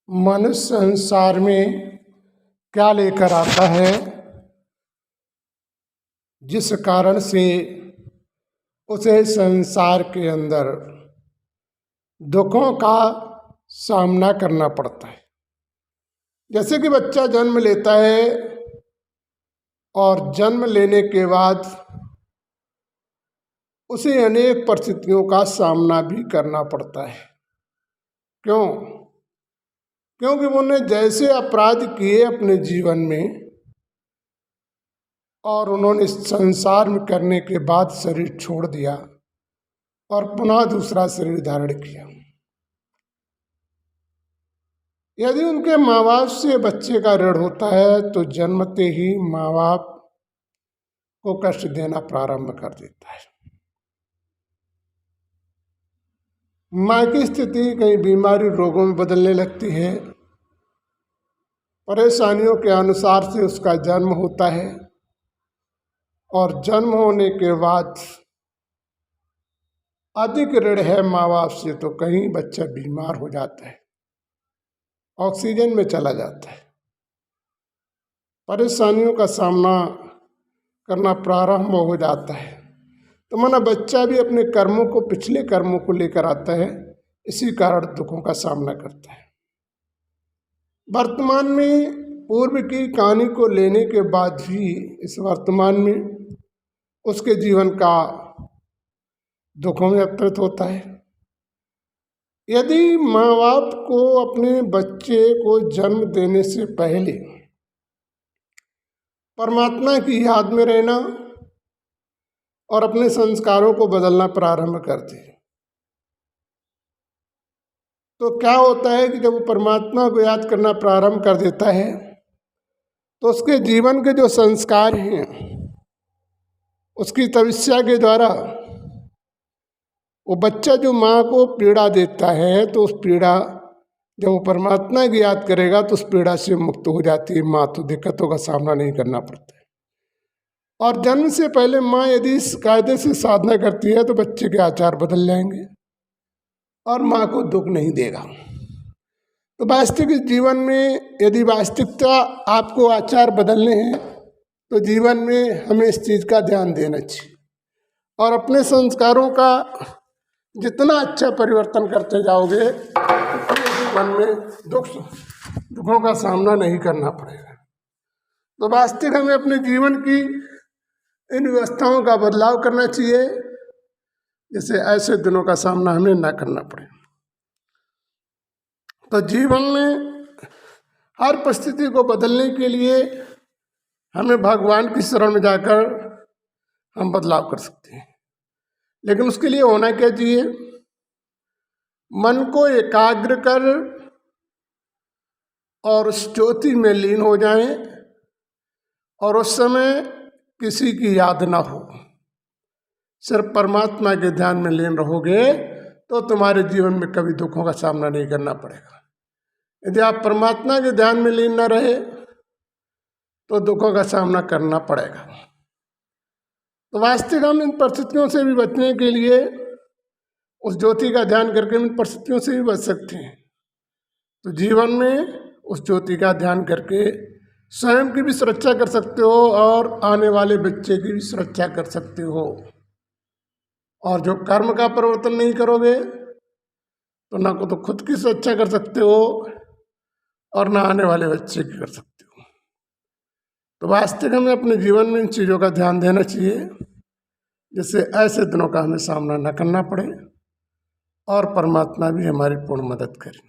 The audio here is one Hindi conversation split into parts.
मनुष्य संसार में क्या लेकर आता है जिस कारण से उसे संसार के अंदर दुखों का सामना करना पड़ता है। जैसे कि बच्चा जन्म लेता है और जन्म लेने के बाद उसे अनेक परिस्थितियों का सामना भी करना पड़ता है। क्यों? क्योंकि उन्होंने जैसे अपराध किए अपने जीवन में और उन्होंने संसार में करने के बाद शरीर छोड़ दिया और पुनः दूसरा शरीर धारण किया। यदि उनके माँ बाप से बच्चे का ऋण होता है तो जन्मते ही माँ बाप को कष्ट देना प्रारंभ कर देता है। माँ की स्थिति कई बीमारी रोगों में बदलने लगती है। परेशानियों के अनुसार से उसका जन्म होता है और जन्म होने के बाद अधिक ऋण है माँ बाप से तो कहीं बच्चा बीमार हो जाता है, ऑक्सीजन में चला जाता है, परेशानियों का सामना करना प्रारंभ हो जाता है। तो माना बच्चा भी अपने कर्मों को, पिछले कर्मों को लेकर आता है, इसी कारण दुखों का सामना करता है। वर्तमान में पूर्व की कहानी को लेने के बाद भी इस वर्तमान में उसके जीवन का दुखों में अवतरित होता है। यदि माँ बाप को अपने बच्चे को जन्म देने से पहले परमात्मा की याद में रहना और अपने संस्कारों को बदलना प्रारंभ कर दे तो क्या होता है कि जब वो परमात्मा को याद करना प्रारंभ कर देता है तो उसके जीवन के जो संस्कार हैं उसकी तपस्या के द्वारा वो बच्चा जो माँ को पीड़ा देता है तो उस पीड़ा जब वो परमात्मा की याद करेगा तो उस पीड़ा से मुक्त हो जाती है। माँ तो दिक्कतों का सामना नहीं करना पड़ता है। और जन्म से पहले माँ यदि इस कायदे से साधना करती है तो बच्चे के आचार बदल जाएंगे और माँ को दुख नहीं देगा। तो वास्तविक जीवन में यदि वास्तविकता आपको आचार बदलने हैं तो जीवन में हमें इस चीज़ का ध्यान देना चाहिए और अपने संस्कारों का जितना अच्छा परिवर्तन करते जाओगे उतने जीवन में दुखों का सामना नहीं करना पड़ेगा। तो वास्तविक हमें अपने जीवन की इन व्यवस्थाओं का बदलाव करना चाहिए जिससे ऐसे दिनों का सामना हमें ना करना पड़े। तो जीवन में हर परिस्थिति को बदलने के लिए हमें भगवान की शरण में जाकर हम बदलाव कर सकते हैं। लेकिन उसके लिए होना क्या चाहिए? मन को एकाग्र कर और उस ज्योति में लीन हो जाएं और उस समय किसी की याद ना हो, सिर्फ परमात्मा के ध्यान में लीन रहोगे तो तुम्हारे जीवन में कभी दुखों का सामना नहीं करना पड़ेगा। यदि आप परमात्मा के ध्यान में लीन न रहे तो दुखों का सामना करना पड़ेगा। तो वास्तविक हम इन परिस्थितियों से भी बचने के लिए उस ज्योति का ध्यान करके इन परिस्थितियों से भी बच सकते हैं। तो जीवन में उस ज्योति का ध्यान करके स्वयं की भी सुरक्षा कर सकते हो और आने वाले बच्चे की भी सुरक्षा कर सकते हो। और जो कर्म का परिवर्तन नहीं करोगे तो ना को तो खुद की सुरक्षा कर सकते हो और ना आने वाले बच्चे की कर सकते हो। तो वास्तविक हमें अपने जीवन में इन चीज़ों का ध्यान देना चाहिए जिससे ऐसे दिनों का हमें सामना न करना पड़े और परमात्मा भी हमारी पूर्ण मदद करे।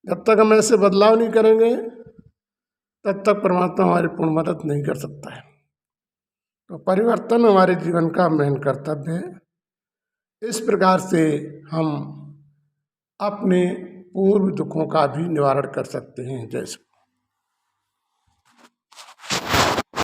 जब तक हम ऐसे बदलाव नहीं करेंगे तब तक परमात्मा हमारी पूर्ण मदद नहीं कर सकता है। तो परिवर्तन हमारे जीवन का मेन कर्तव्य है। इस प्रकार से हम अपने पूर्व दुखों का भी निवारण कर सकते हैं। जैसे